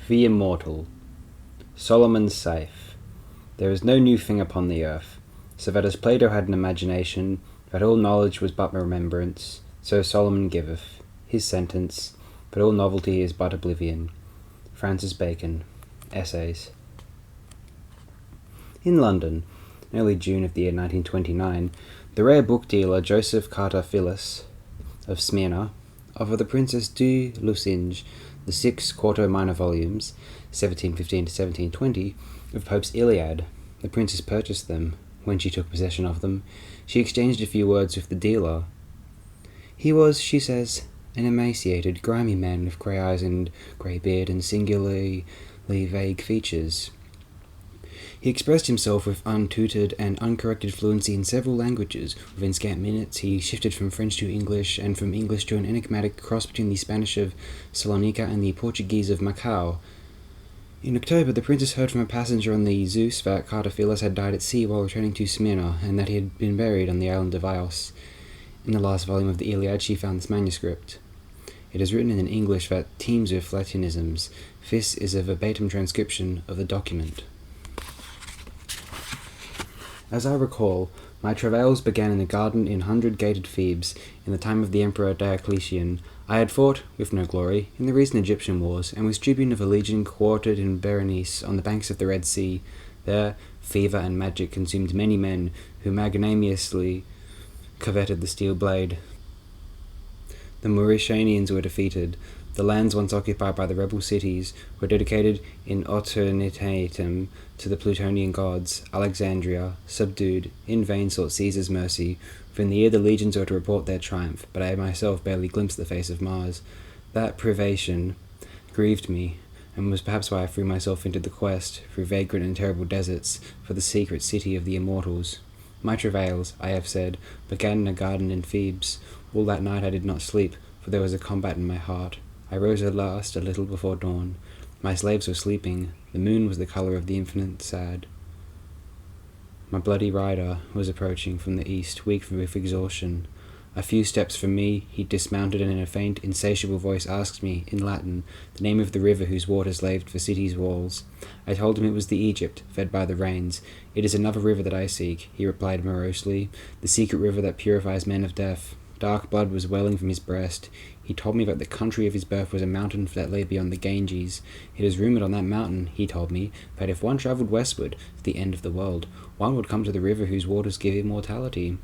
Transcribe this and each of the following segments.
The Immortal. Solomon's Safe. There is no new thing upon the earth, so that as Plato had an imagination, that all knowledge was but remembrance, so Solomon giveth his sentence, that all novelty is but oblivion. Francis Bacon. Essays. In London, early June of the year 1929, the rare book dealer Joseph Carter Phyllis of Smyrna offered the Princess de Lucinge the 6 quarto minor volumes, 1715 to 1720, of Pope's Iliad. The princess purchased them. When she took possession of them, she exchanged a few words with the dealer. He was, she says, an emaciated, grimy man with grey eyes and grey beard and singularly vague features. He expressed himself with untutored and uncorrected fluency in several languages. Within scant minutes he shifted from French to English, and from English to an enigmatic cross between the Spanish of Salonika and the Portuguese of Macau. In October, the princess heard from a passenger on the Zeus that Carter Phyllis had died at sea while returning to Smyrna, and that he had been buried on the island of Ios. In the last volume of the Iliad she found this manuscript. It is written in an English that teems with Latinisms. This is a verbatim transcription of the document. As I recall, my travails began in a garden in 100-gated Thebes, in the time of the Emperor Diocletian. I had fought, with no glory, in the recent Egyptian wars, and was tribune of a legion quartered in Berenice, on the banks of the Red Sea. There, fever and magic consumed many men, who magnanimously coveted the steel blade. The Mauritanians were defeated. The lands once occupied by the rebel cities were dedicated in alternatitem to the Plutonian gods. Alexandria, subdued, in vain sought Caesar's mercy. Within the year the legions were to report their triumph, but I myself barely glimpsed the face of Mars. That privation grieved me, and was perhaps why I threw myself into the quest, through vagrant and terrible deserts, for the secret city of the Immortals. My travails, I have said, began in a garden in Thebes. All that night I did not sleep, for there was a combat in my heart. I rose at last a little before dawn. My slaves were sleeping. The moon was the colour of the infinite sad. My bloody rider was approaching from the east, weak with exhaustion. A few steps from me he dismounted, and in a faint, insatiable voice asked me, in Latin, the name of the river whose waters laved the city's walls. I told him it was the Egypt, fed by the rains. It is another river that I seek, he replied morosely, the secret river that purifies men of death. Dark blood was welling from his breast. He told me that the country of his birth was a mountain that lay beyond the Ganges. It is rumoured on that mountain, he told me, that if one travelled westward to the end of the world, one would come to the river whose waters give immortality.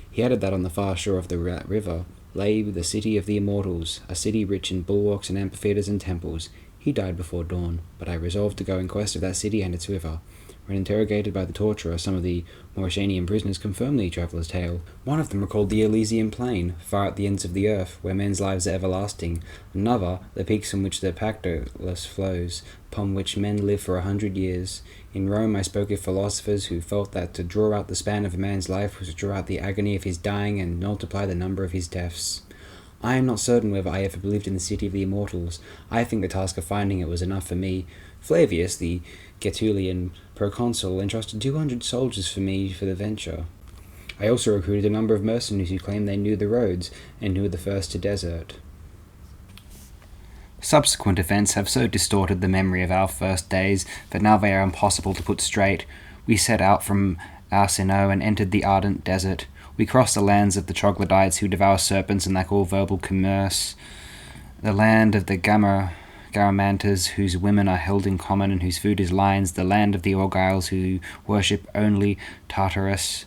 He added that on the far shore of the river lay the city of the Immortals, a city rich in bulwarks and amphitheatres and temples. He died before dawn, but I resolved to go in quest of that city and its river. When interrogated by the torturer, some of the Mauritanian prisoners confirmed the traveller's tale. One of them recalled the Elysian plain, far at the ends of the earth, where men's lives are everlasting. Another, the peaks on which the Pactolus flows, upon which men live for 100 years. In Rome I spoke of philosophers who felt that to draw out the span of a man's life was to draw out the agony of his dying and multiply the number of his deaths. I am not certain whether I ever believed in the city of the Immortals. I think the task of finding it was enough for me. Flavius, the Getulian proconsul, entrusted 200 soldiers for me for the venture. I also recruited a number of mercenaries who claimed they knew the roads, and who were the first to desert. Subsequent events have so distorted the memory of our first days that now they are impossible to put straight. We set out from Arsinoe and entered the ardent desert. We crossed the lands of the troglodytes who devour serpents and lack all verbal commerce, the land of the Garamantas, whose women are held in common and whose food is lions, the land of the Argiles, who worship only Tartarus.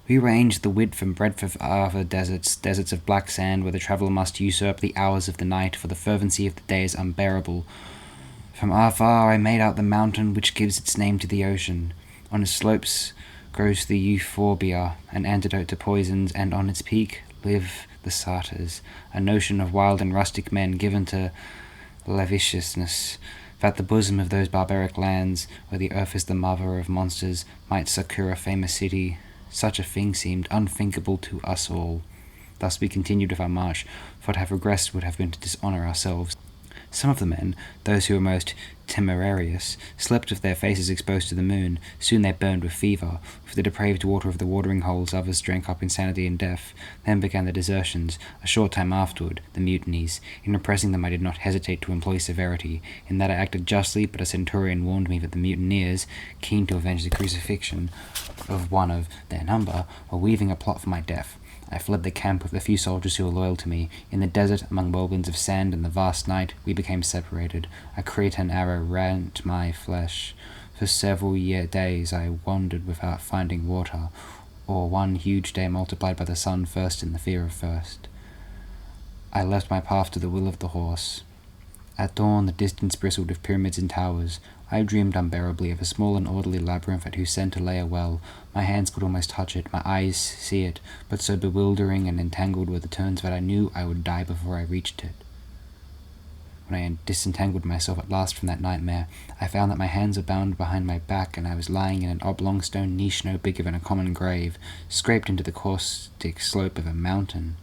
We ranged the width and breadth of other deserts of black sand, where the traveller must usurp the hours of the night, for the fervency of the day is unbearable. From afar I made out the mountain which gives its name to the ocean. On its slopes grows the euphorbia, an antidote to poisons, and on its peak live the satyrs, a notion of wild and rustic men given to lasciviousness, that the bosom of those barbaric lands, where the earth is the mother of monsters, might succour a famous city. Such a thing seemed unthinkable to us all. Thus we continued with our march, for to have regressed would have been to dishonour ourselves. Some of the men, those who were most temerarious, slept with their faces exposed to the moon. Soon they burned with fever. With the depraved water of the watering holes, others drank up insanity and death. Then began the desertions. A short time afterward, the mutinies. In repressing them I did not hesitate to employ severity. In that I acted justly, but a centurion warned me that the mutineers, keen to avenge the crucifixion of one of their number, were weaving a plot for my death. I fled the camp with the few soldiers who were loyal to me. In the desert, among whirlwinds of sand and the vast night, we became separated. A Cretan arrow rent my flesh. For several days I wandered without finding water, or one huge day multiplied by the sun, first in the fear of thirst. I left my path to the will of the horse. At dawn the distance bristled with pyramids and towers. I dreamed unbearably of a small and orderly labyrinth at whose centre lay a well. My hands could almost touch it, my eyes see it, but so bewildering and entangled were the turns that I knew I would die before I reached it. When I disentangled myself at last from that nightmare, I found that my hands were bound behind my back, and I was lying in an oblong stone niche no bigger than a common grave, scraped into the caustic slope of a mountain.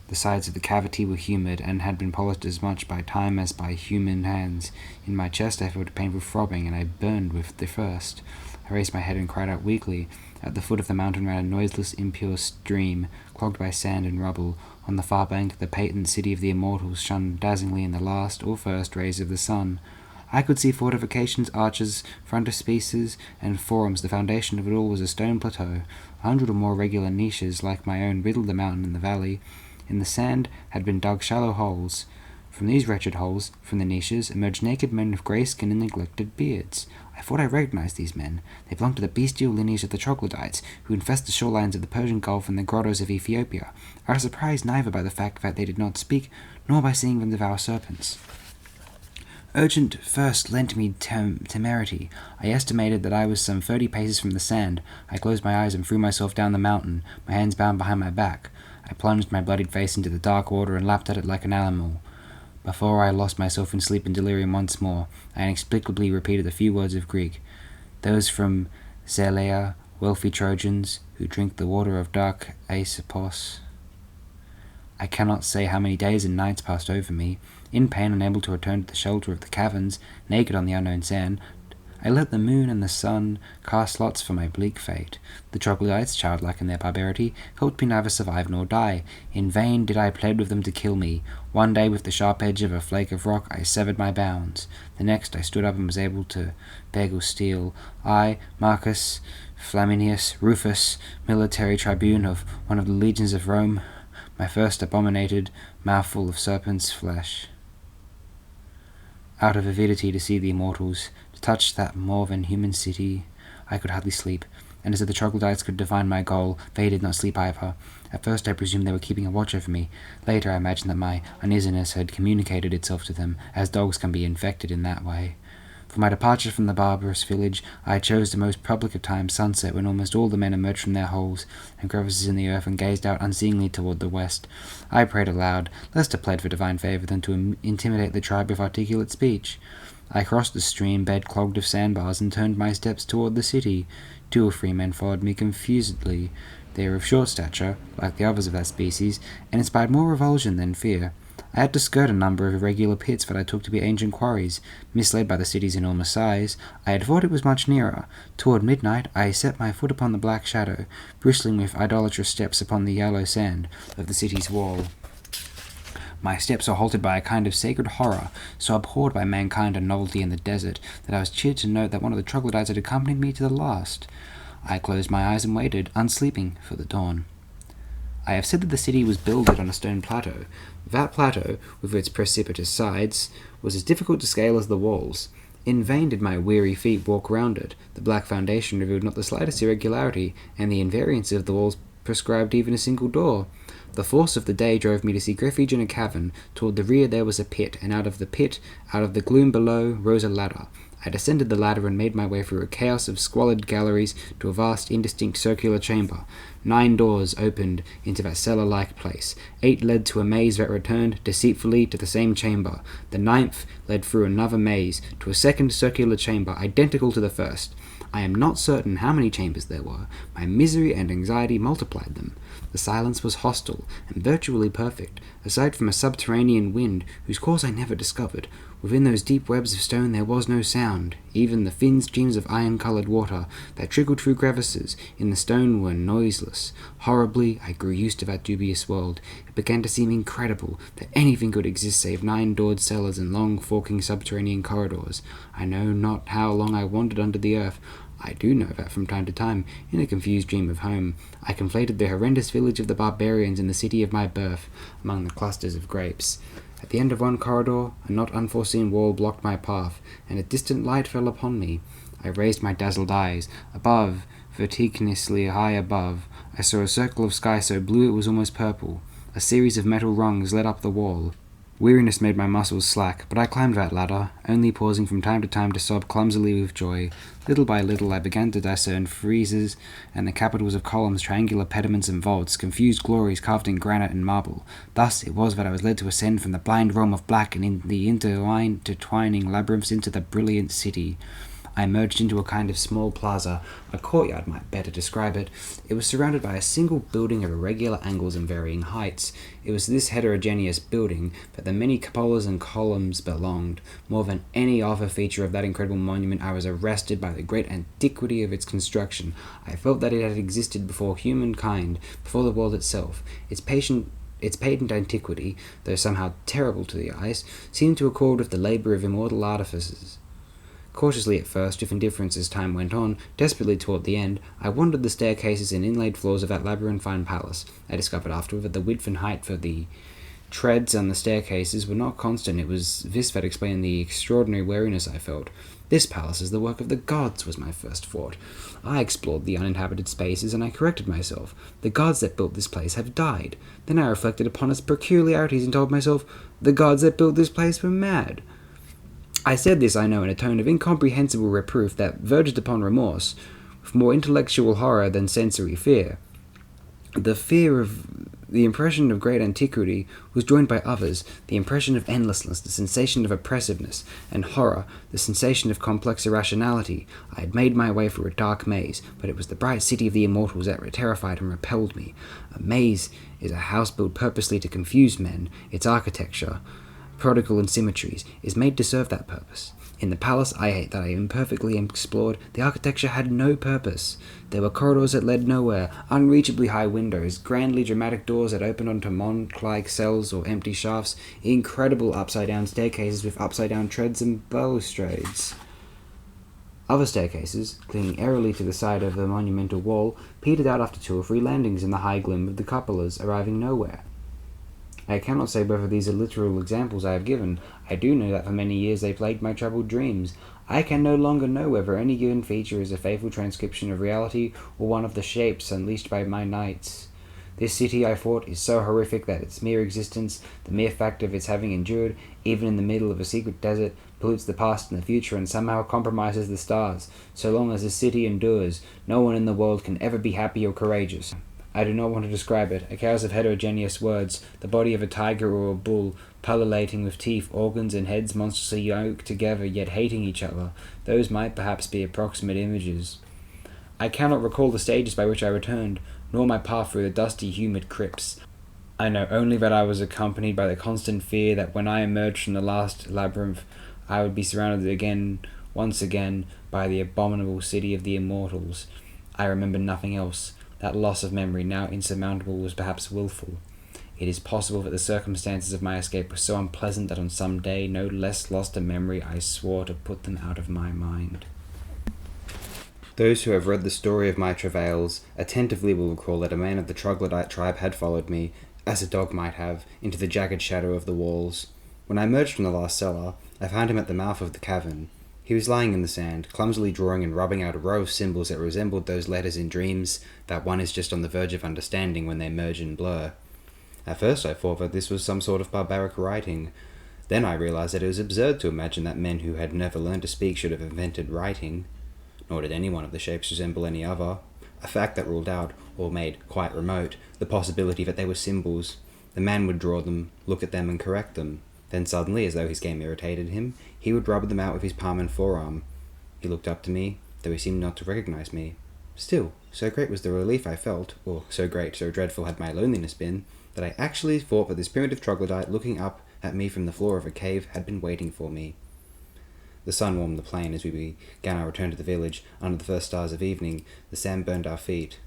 The sides of the cavity were humid, and had been polished as much by time as by human hands. In my chest I felt a painful throbbing, and I burned with the thirst. I raised my head and cried out weakly. At the foot of the mountain ran a noiseless, impure stream, clogged by sand and rubble. On the far bank, the patent city of the Immortals shone dazzlingly in the last or first rays of the sun. I could see fortifications, arches, frontispieces, and forums. The foundation of it all was a stone plateau. 100 or more regular niches, like my own, riddled the mountain and the valley. In the sand had been dug shallow holes. From these wretched holes, from the niches, emerged naked men with grey skin and neglected beards. I thought I recognized these men. They belonged to the bestial lineage of the troglodytes, who infest the shorelines of the Persian Gulf and the grottos of Ethiopia. I was surprised neither by the fact that they did not speak, nor by seeing them devour serpents. Urgent thirst lent me temerity. I estimated that I was some 30 paces from the sand. I closed my eyes and threw myself down the mountain, my hands bound behind my back. I plunged my bloodied face into the dark water and lapped at it like an animal. Before I lost myself in sleep and delirium once more, I inexplicably repeated a few words of Greek. Those from Zelea, wealthy Trojans, who drink the water of dark Aesopus. I cannot say how many days and nights passed over me. In pain, unable to return to the shelter of the caverns, naked on the unknown sand, I let the moon and the sun cast lots for my bleak fate. The troglodytes, childlike in their barbarity, helped me neither survive nor die. In vain did I plead with them to kill me. One day, with the sharp edge of a flake of rock, I severed my bounds. The next, I stood up and was able to beg or steal. I, Marcus Flaminius Rufus, military tribune of one of the legions of Rome, my first abominated mouthful of serpent's flesh. Out of avidity to see the immortals, to touch that more than human city, I could hardly sleep, and as if the troglodytes could divine my goal, they did not sleep either. At first I presumed they were keeping a watch over me. Later I imagined that my uneasiness had communicated itself to them, as dogs can be infected in that way. For my departure from the barbarous village, I chose the most public of times, sunset, when almost all the men emerged from their holes and crevices in the earth and gazed out unseeingly toward the west. I prayed aloud, less to plead for divine favor than to intimidate the tribe with articulate speech. I crossed the stream bed clogged with sandbars and turned my steps toward the city. 2 or 3 men followed me confusedly. They were of short stature, like the others of that species, and inspired more revulsion than fear. I had to skirt a number of irregular pits that I took to be ancient quarries. Misled by the city's enormous size, I had thought it was much nearer. Toward midnight, I set my foot upon the black shadow, bristling with idolatrous steps upon the yellow sand of the city's wall. My steps were halted by a kind of sacred horror, so abhorred by mankind and novelty in the desert, that I was cheered to note that one of the troglodytes had accompanied me to the last. I closed my eyes and waited, unsleeping, for the dawn. I have said that the city was builded on a stone plateau. That plateau, with its precipitous sides, was as difficult to scale as the walls. In vain did my weary feet walk round it. The black foundation revealed not the slightest irregularity, and the invariance of the walls prescribed even a single door. The force of the day drove me to seek refuge in a cavern. Toward the rear there was a pit, and out of the pit, out of the gloom below, rose a ladder. I descended the ladder and made my way through a chaos of squalid galleries to a vast, indistinct circular chamber. 9 doors opened into that cellar-like place. 8 led to a maze that returned deceitfully to the same chamber. The 9th led through another maze to a second circular chamber, identical to the first. I am not certain how many chambers there were. My misery and anxiety multiplied them. The silence was hostile and virtually perfect, aside from a subterranean wind whose cause I never discovered. Within those deep webs of stone there was no sound. Even the thin streams of iron-coloured water that trickled through crevices in the stone were noiseless. Horribly, I grew used to that dubious world. It began to seem incredible that anything could exist save 9-doored cellars and long, forking subterranean corridors. I know not how long I wandered under the earth. I do know that from time to time, in a confused dream of home, I conflated the horrendous village of the barbarians and the city of my birth among the clusters of grapes. At the end of one corridor, a not unforeseen wall blocked my path, and a distant light fell upon me. I raised my dazzled eyes. Above, vertiginously high above, I saw a circle of sky so blue it was almost purple. A series of metal rungs led up the wall. Weariness made my muscles slack, but I climbed that ladder, only pausing from time to time to sob clumsily with joy. Little by little I began to discern friezes and the capitals of columns, triangular pediments and vaults, confused glories carved in granite and marble. Thus it was that I was led to ascend from the blind realm of black and in the intertwining labyrinths into the brilliant city. I emerged into a kind of small plaza. A courtyard might better describe it. It was surrounded by a single building of irregular angles and varying heights. It was to this heterogeneous building that the many cupolas and columns belonged. More than any other feature of that incredible monument, I was arrested by the great antiquity of its construction. I felt that it had existed before humankind, before the world itself. Its patent antiquity, though somehow terrible to the eyes, seemed to accord with the labour of immortal artificers. Cautiously at first, with indifference as time went on, desperately toward the end, I wandered the staircases and inlaid floors of that labyrinthine palace. I discovered afterward that the width and height for the treads on the staircases were not constant. It was this that explained the extraordinary weariness I felt. This palace is the work of the gods, was my first thought. I explored the uninhabited spaces, and I corrected myself. The gods that built this place have died. Then I reflected upon its peculiarities and told myself, the gods that built this place were mad. I said this, I know, in a tone of incomprehensible reproof that verged upon remorse, with more intellectual horror than sensory fear. The impression of great antiquity was joined by others, the impression of endlessness, the sensation of oppressiveness, and horror, the sensation of complex irrationality. I had made my way through a dark maze, but it was the bright city of the Immortals that terrified and repelled me. A maze is a house built purposely to confuse men. Its architecture, prodigal in symmetries, is made to serve that purpose. In the palace that I imperfectly explored, the architecture had no purpose. There were corridors that led nowhere, unreachably high windows, grandly dramatic doors that opened onto monk-like cells or empty shafts, incredible upside-down staircases with upside-down treads and balustrades. Other staircases, clinging airily to the side of the monumental wall, petered out after 2 or 3 landings in the high gloom of the cupolas, arriving nowhere. I cannot say whether these are literal examples I have given. I do know that for many years they plagued my troubled dreams. I can no longer know whether any given feature is a faithful transcription of reality or one of the shapes unleashed by my nights. This city, I thought, is so horrific that its mere existence, the mere fact of its having endured, even in the middle of a secret desert, pollutes the past and the future and somehow compromises the stars. So long as this city endures, no one in the world can ever be happy or courageous. I do not want to describe it, a chaos of heterogeneous words, the body of a tiger or a bull, pullulating with teeth, organs, and heads monstrously yoked together, yet hating each other. Those might perhaps be approximate images. I cannot recall the stages by which I returned, nor my path through the dusty, humid crypts. I know only that I was accompanied by the constant fear that when I emerged from the last labyrinth, I would be surrounded once again, by the abominable city of the Immortals. I remember nothing else. That loss of memory, now insurmountable, was perhaps willful. It is possible that the circumstances of my escape were so unpleasant that on some day, no less lost to memory, I swore to put them out of my mind. Those who have read the story of my travails attentively will recall that a man of the troglodyte tribe had followed me, as a dog might have, into the jagged shadow of the walls. When I emerged from the last cellar, I found him at the mouth of the cavern. He was lying in the sand, clumsily drawing and rubbing out a row of symbols that resembled those letters in dreams that one is just on the verge of understanding when they merge and blur. At first I thought that this was some sort of barbaric writing. Then I realized that it was absurd to imagine that men who had never learned to speak should have invented writing. Nor did any one of the shapes resemble any other, a fact that ruled out, or made quite remote, the possibility that they were symbols. The man would draw them, look at them, and correct them. Then suddenly, as though his game irritated him, he would rub them out with his palm and forearm. He looked up to me, though he seemed not to recognize me. Still, so great was the relief I felt, or so great, so dreadful had my loneliness been, that I actually thought that this primitive troglodyte looking up at me from the floor of a cave had been waiting for me. The sun warmed the plain as we began our return to the village. Under the first stars of evening, the sand burned our feet.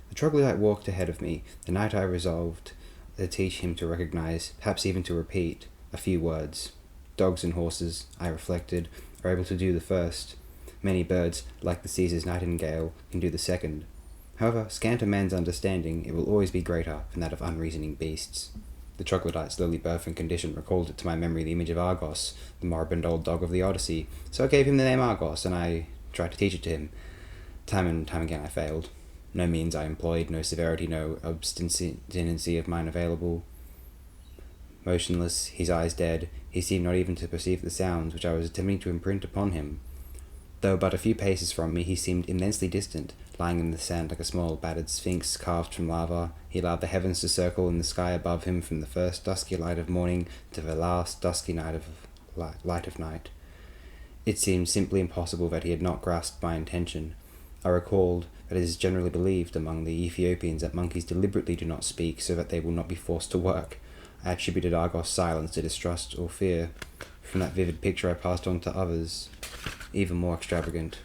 The troglodyte walked ahead of me. The night I resolved to teach him to recognize, perhaps even to repeat, a few words. Dogs and horses, I reflected, are able to do the first. Many birds, like the Caesar's nightingale, can do the second. However, scant a man's understanding, it will always be greater than that of unreasoning beasts. The troglodyte's lowly birth and condition recalled to my memory the image of Argos, the moribund old dog of the Odyssey, so I gave him the name Argos, and I tried to teach it to him. Time and time again I failed. No means I employed, no severity, no obstinacy of mine available. Motionless, his eyes dead, he seemed not even to perceive the sounds which I was attempting to imprint upon him. Though but a few paces from me, he seemed immensely distant, lying in the sand like a small battered sphinx carved from lava. He allowed the heavens to circle in the sky above him from the first dusky light of morning to the last dusky light of night. It seemed simply impossible that he had not grasped my intention. I recalled that it is generally believed among the Ethiopians that monkeys deliberately do not speak so that they will not be forced to work. I attributed Argos' silence to distrust or fear. From that vivid picture I passed on to others, even more extravagant.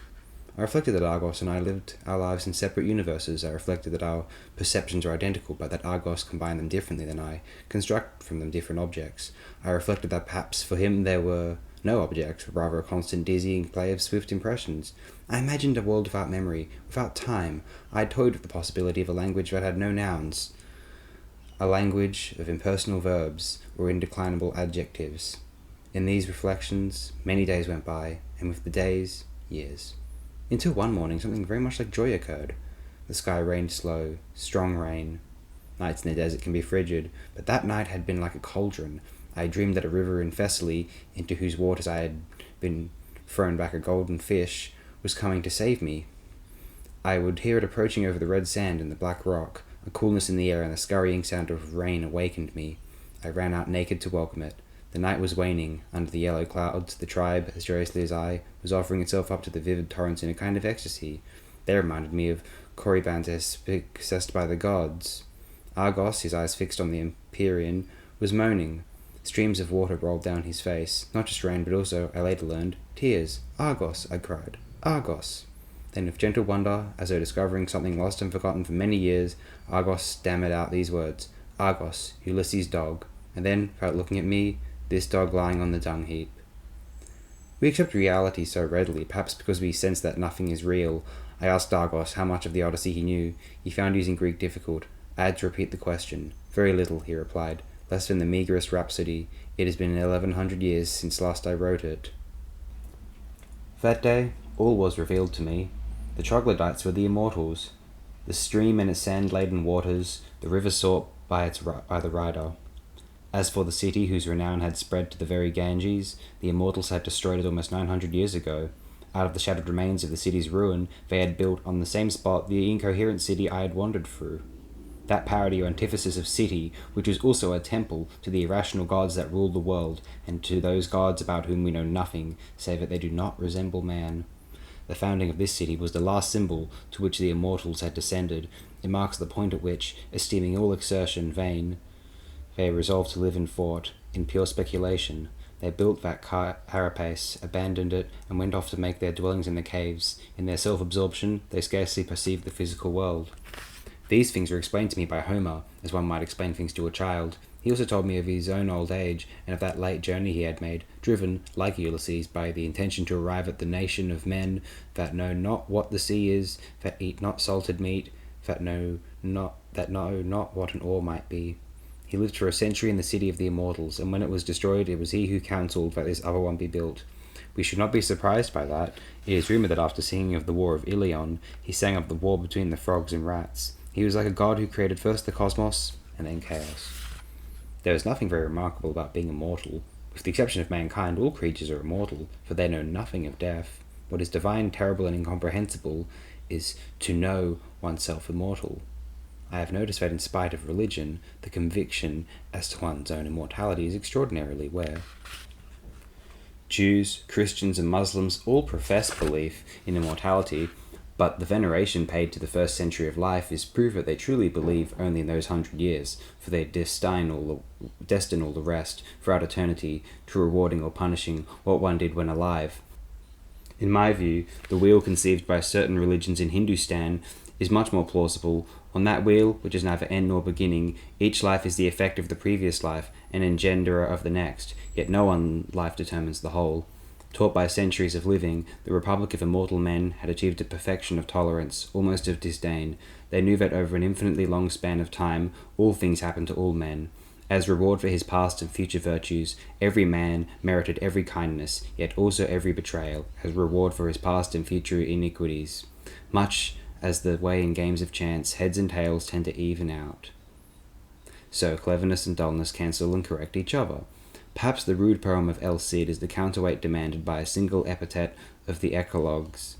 I reflected that Argos and I lived our lives in separate universes. I reflected that our perceptions are identical, but that Argos combined them differently than I, construct from them different objects. I reflected that perhaps for him there were no objects, but rather a constant dizzying play of swift impressions. I imagined a world without memory, without time. I had toyed with the possibility of a language that had no nouns, a language of impersonal verbs or indeclinable adjectives. In these reflections, many days went by, and with the days, years. Until one morning, something very much like joy occurred. The sky rained slow, strong rain. Nights in the desert can be frigid, but that night had been like a cauldron. I dreamed that a river in Thessaly, into whose waters I had been thrown back a golden fish, was coming to save me. I would hear it approaching over the red sand and the black rock. A coolness in the air and the scurrying sound of rain awakened me. I ran out naked to welcome it. The night was waning. Under the yellow clouds, the tribe, as joyously as I, was offering itself up to the vivid torrents in a kind of ecstasy. They reminded me of Corybantes possessed by the gods. Argos, his eyes fixed on the Empyrean, was moaning. Streams of water rolled down his face. Not just rain, but also, I later learned, tears. Argos, I cried. Argos. Then with gentle wonder, as though discovering something lost and forgotten for many years, Argos stammered out these words. Argos, Ulysses' dog. And then, without looking at me, this dog lying on the dung heap. We accept reality so readily, perhaps because we sense that nothing is real. I asked Argos how much of the Odyssey he knew. He found using Greek difficult. I had to repeat the question. Very little, he replied. Less than the meagerest rhapsody. It has been 1100 years since last I wrote it. That day, all was revealed to me. The troglodytes were the Immortals. The stream and its sand-laden waters, the river sought by the rider. As for the city, whose renown had spread to the very Ganges, the Immortals had destroyed it almost 900 years ago. Out of the shattered remains of the city's ruin, they had built on the same spot the incoherent city I had wandered through. That parody or antithesis of city, which was also a temple to the irrational gods that ruled the world, and to those gods about whom we know nothing, save that they do not resemble man. The founding of this city was the last symbol to which the Immortals had descended. It marks the point at which, esteeming all exertion vain, they resolved to live in thought, in pure speculation. They built that carapace, abandoned it, and went off to make their dwellings in the caves. In their self-absorption, they scarcely perceived the physical world. These things were explained to me by Homer, as one might explain things to a child. He also told me of his own old age, and of that late journey he had made, driven, like Ulysses, by the intention to arrive at the nation of men that know not what the sea is, that eat not salted meat, that know not what an oar might be. He lived for a century in the city of the Immortals, and when it was destroyed, it was he who counselled that this other one be built. We should not be surprised by that. It is rumoured that after singing of the war of Ilion, he sang of the war between the frogs and rats. He was like a god who created first the cosmos, and then chaos. There is nothing very remarkable about being immortal. With the exception of mankind, all creatures are immortal, for they know nothing of death. What is divine, terrible, and incomprehensible is to know oneself immortal. I have noticed that in spite of religion, the conviction as to one's own immortality is extraordinarily rare. Jews, Christians, and Muslims all profess belief in immortality, but the veneration paid to the first century of life is proof that they truly believe only in those 100 years, for they destine all the rest throughout eternity to rewarding or punishing what one did when alive. In my view, the wheel conceived by certain religions in Hindustan is much more plausible. On that wheel, which is neither end nor beginning, each life is the effect of the previous life, and engenderer of the next, yet no one life determines the whole. Taught by centuries of living, the Republic of Immortal Men had achieved a perfection of tolerance, almost of disdain. They knew that over an infinitely long span of time, all things happen to all men. As reward for his past and future virtues, every man merited every kindness, yet also every betrayal, as reward for his past and future iniquities. Much as the way in games of chance, heads and tails tend to even out. So cleverness and dullness cancel and correct each other. Perhaps the rude poem of El Cid is the counterweight demanded by a single epithet of the eclogues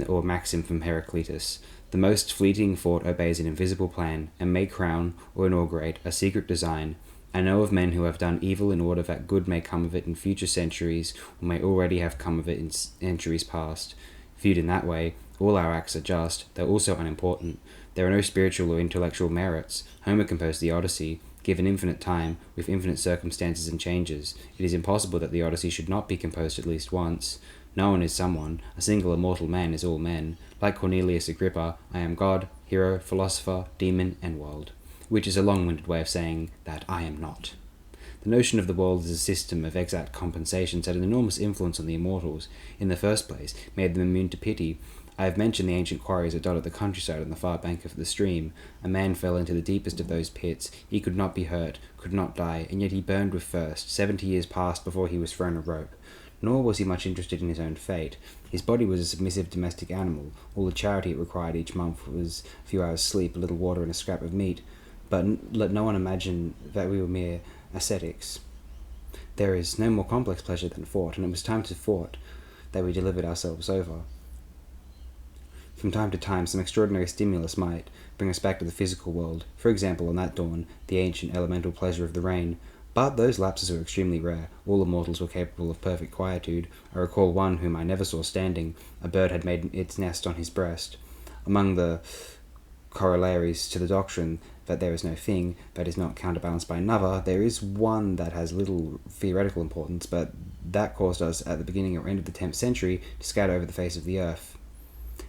or maxim from Heraclitus. The most fleeting thought obeys an invisible plan, and may crown or inaugurate a secret design. I know of men who have done evil in order that good may come of it in future centuries, or may already have come of it in centuries past. Viewed in that way, all our acts are just, though also unimportant. There are no spiritual or intellectual merits. Homer composed the Odyssey. Given infinite time, with infinite circumstances and changes, it is impossible that the Odyssey should not be composed at least once. No one is someone. A single immortal man is all men. Like Cornelius Agrippa, I am God, hero, philosopher, demon, and world. Which is a long-winded way of saying that I am not. The notion of the world as a system of exact compensations had an enormous influence on the immortals. In the first place, made them immune to pity. I have mentioned the ancient quarries that dotted the countryside on the far bank of the stream. A man fell into the deepest of those pits. He could not be hurt, could not die, and yet he burned with thirst. 70 years passed before he was thrown a rope. Nor was he much interested in his own fate. His body was a submissive domestic animal. All the charity it required each month was a few hours' sleep, a little water, and a scrap of meat. But let no one imagine that we were mere ascetics. There is no more complex pleasure than thought, and it was time to thought that we delivered ourselves over. From time to time, some extraordinary stimulus might bring us back to the physical world. For example, on that dawn, the ancient elemental pleasure of the rain. But those lapses were extremely rare. All immortals were capable of perfect quietude. I recall one whom I never saw standing. A bird had made its nest on his breast. Among the corollaries to the doctrine that there is no thing that is not counterbalanced by another, there is one that has little theoretical importance, but that caused us at the beginning or end of the 10th century to scatter over the face of the earth.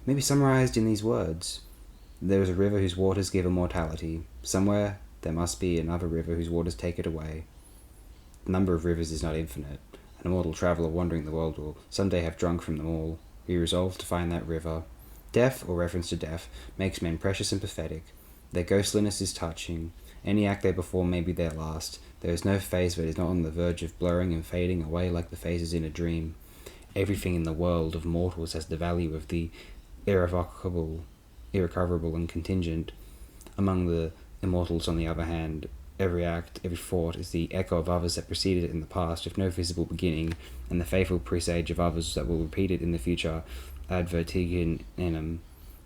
Maybe summarized in these words: there is a river whose waters give immortality. Somewhere there must be another river whose waters take it away. The number of rivers is not infinite. An immortal traveller wandering the world will someday have drunk from them all. We resolve to find that river. Death, or reference to death, makes men precious and pathetic. Their ghostliness is touching. Any act they perform may be their last. There is no phase that is not on the verge of blurring and fading away like the phases in a dream. Everything in the world of mortals has the value of the irrevocable, irrecoverable, and contingent. Among the immortals, on the other hand, every act, every thought is the echo of others that preceded it in the past, with no visible beginning, and the faithful presage of others that will repeat it in the future, ad vertiginem.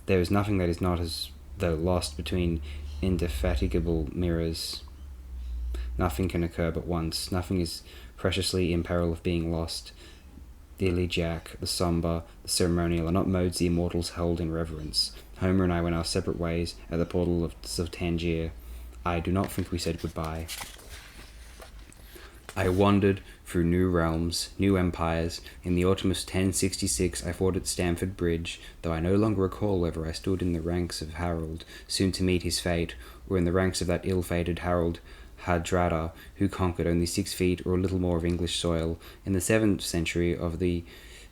There is nothing that is not as though lost between indefatigable mirrors. Nothing can occur but once. Nothing is preciously in peril of being lost. The elegiac, the sombre, the ceremonial are not modes the immortals held in reverence. Homer and I went our separate ways at the portal of Tangier. I do not think we said goodbye. I wandered through new realms, new empires. In the autumn of 1066 I fought at Stamford Bridge, though I no longer recall whether I stood in the ranks of Harold, soon to meet his fate, or in the ranks of that ill-fated Harold Hardrada, who conquered only 6 feet or a little more of English soil. In the 7th century of the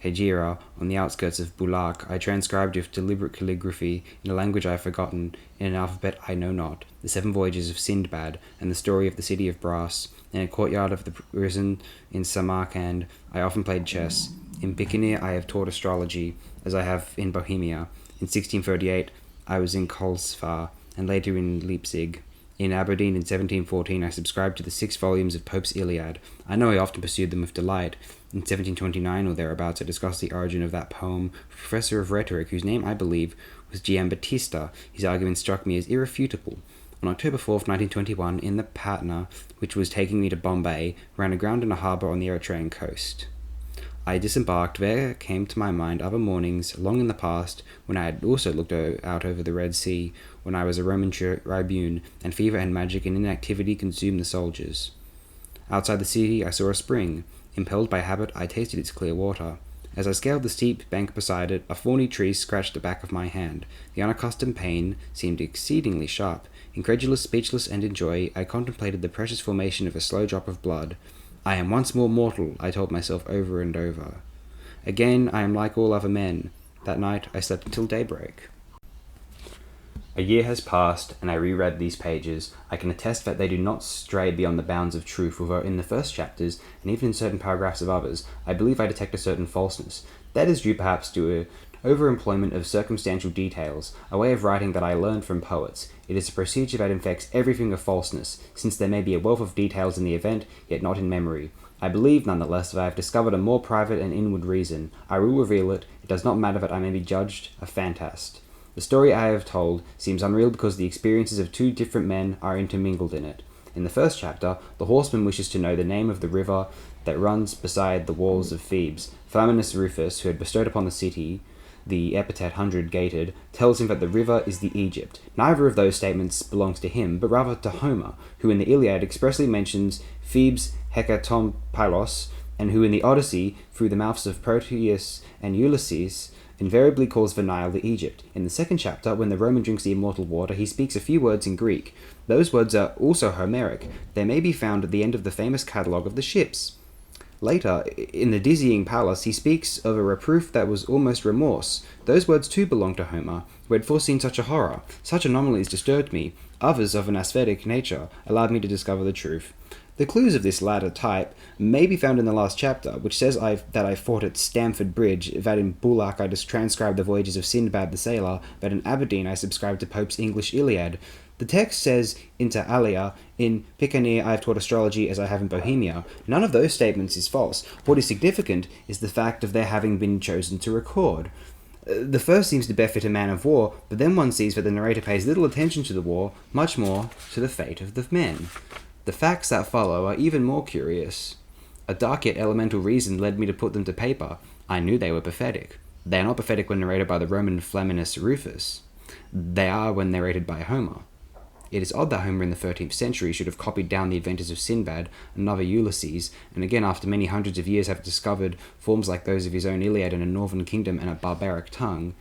Hegira, on the outskirts of Bulak, I transcribed with deliberate calligraphy, in a language I have forgotten, in an alphabet I know not, the 7 voyages of Sindbad, and the story of the city of brass. In a courtyard of the prison in Samarkand, I often played chess. In Bikanir I have taught astrology, as I have in Bohemia. In 1638 I was in Kolsvar, and later in Leipzig. In Aberdeen in 1714 I subscribed to the 6 volumes of Pope's Iliad. I know I often pursued them with delight. In 1729 or thereabouts I discussed the origin of that poem with a professor of rhetoric whose name, I believe, was Giambattista. His argument struck me as irrefutable. On October 4th, 1921, in the Patna, which was taking me to Bombay, ran aground in a harbour on the Eritrean coast. I disembarked. There came to my mind other mornings, long in the past, when I had also looked out over the Red Sea, when I was a Roman tribune, and fever and magic and inactivity consumed the soldiers. Outside the city I saw a spring. Impelled by habit, I tasted its clear water. As I scaled the steep bank beside it, a thorny tree scratched the back of my hand. The unaccustomed pain seemed exceedingly sharp. Incredulous, speechless, and in joy, I contemplated the precious formation of a slow drop of blood. I am once more mortal, I told myself over and over. Again, I am like all other men. That night, I slept until daybreak. A year has passed, and I reread these pages. I can attest that they do not stray beyond the bounds of truth, although in the first chapters, and even in certain paragraphs of others, I believe I detect a certain falseness. That is due perhaps to an overemployment of circumstantial details, a way of writing that I learned from poets. It is a procedure that infects everything of falseness, since there may be a wealth of details in the event, yet not in memory. I believe, nonetheless, that I have discovered a more private and inward reason. I will reveal it. It does not matter that I may be judged a fantast. The story I have told seems unreal because the experiences of two different men are intermingled in it. In the first chapter, the horseman wishes to know the name of the river that runs beside the walls of Thebes. Flaminius Rufus, who had bestowed upon the city the epithet 100-gated, tells him that the river is the Egypt. Neither of those statements belongs to him, but rather to Homer, who in the Iliad expressly mentions Thebes Hecatompylos, and who in the Odyssey, through the mouths of Proteus and Ulysses, invariably calls the Nile the Egypt. In the second chapter, when the Roman drinks the immortal water, he speaks a few words in Greek. Those words are also Homeric. They may be found at the end of the famous catalogue of the ships. Later, in the dizzying palace, he speaks of a reproof that was almost remorse. Those words too belong to Homer, who had foreseen such a horror. Such anomalies disturbed me. Others, of an aesthetic nature, allowed me to discover the truth. The clues of this latter type may be found in the last chapter, which says that I fought at Stamford Bridge, that in Bulak I just transcribed the voyages of Sindbad the sailor, that in Aberdeen I subscribed to Pope's English Iliad. The text says, inter alia, in Picaner I have taught astrology as I have in Bohemia. None of those statements is false. What is significant is the fact of their having been chosen to record. The first seems to befit a man of war, but then one sees that the narrator pays little attention to the war, much more to the fate of the men. The facts that follow are even more curious. A dark yet elemental reason led me to put them to paper. I knew they were pathetic. They are not pathetic when narrated by the Roman Flaminius Rufus. They are when narrated by Homer. It is odd that Homer in the 13th century should have copied down the adventures of Sindbad, another Ulysses, and again after many hundreds of years have discovered forms like those of his own Iliad in a northern kingdom and a barbaric tongue.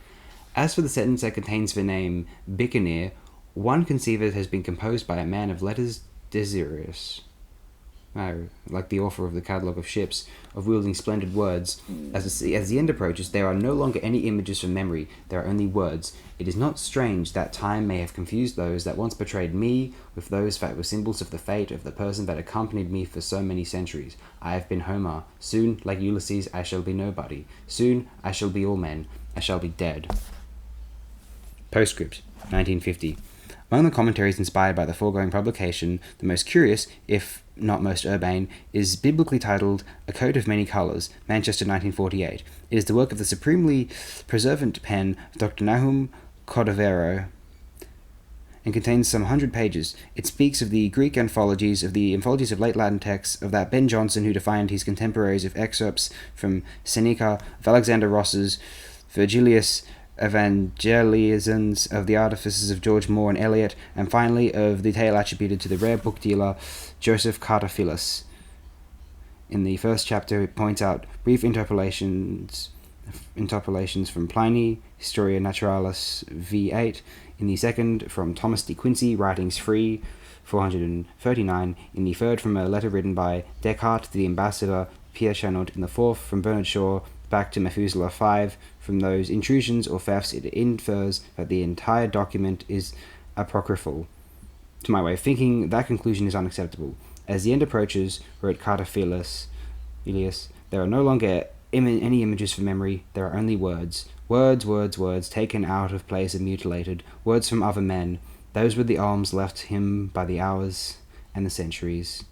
As for the sentence that contains the name Bicaner, one conceives it has been composed by a man of letters desirous, like the author of the catalogue of ships, of wielding splendid words. As the end approaches, there are no longer any images from memory, there are only words. It is not strange that time may have confused those that once betrayed me with those that were symbols of the fate of the person that accompanied me for so many centuries. I have been Homer. Soon, like Ulysses, I shall be nobody. Soon, I shall be all men. I shall be dead. Postscript, 1950. Among the commentaries inspired by the foregoing publication, the most curious, if not most urbane, is biblically titled A Coat of Many Colours, Manchester 1948. It is the work of the supremely preservant pen of Dr. Nahum Cordovero, and contains some 100 pages. It speaks of the Greek anthologies, of the anthologies of late Latin texts, of that Ben Jonson who defined his contemporaries, of excerpts from Seneca, of Alexander Ross's Virgilius Evangelizans, of the artifices of George Moore and Eliot, and finally of the tale attributed to the rare book dealer Joseph Cartaphilus. In the first chapter, it points out brief interpolations from Pliny, Historia Naturalis v8. In the second, from Thomas de Quincey, Writings Free, 439. In the third, from a letter written by Descartes to the ambassador Pierre Chanot. In the fourth, from Bernard Shaw back to Methuselah 5. From those intrusions or thefts, it infers that the entire document is apocryphal. To my way of thinking, that conclusion is unacceptable. As the end approaches, wrote Cartaphilus, there are no longer any images from memory, there are only words. Words, taken out of place and mutilated, words from other men. Those were the alms left him by the hours and the centuries.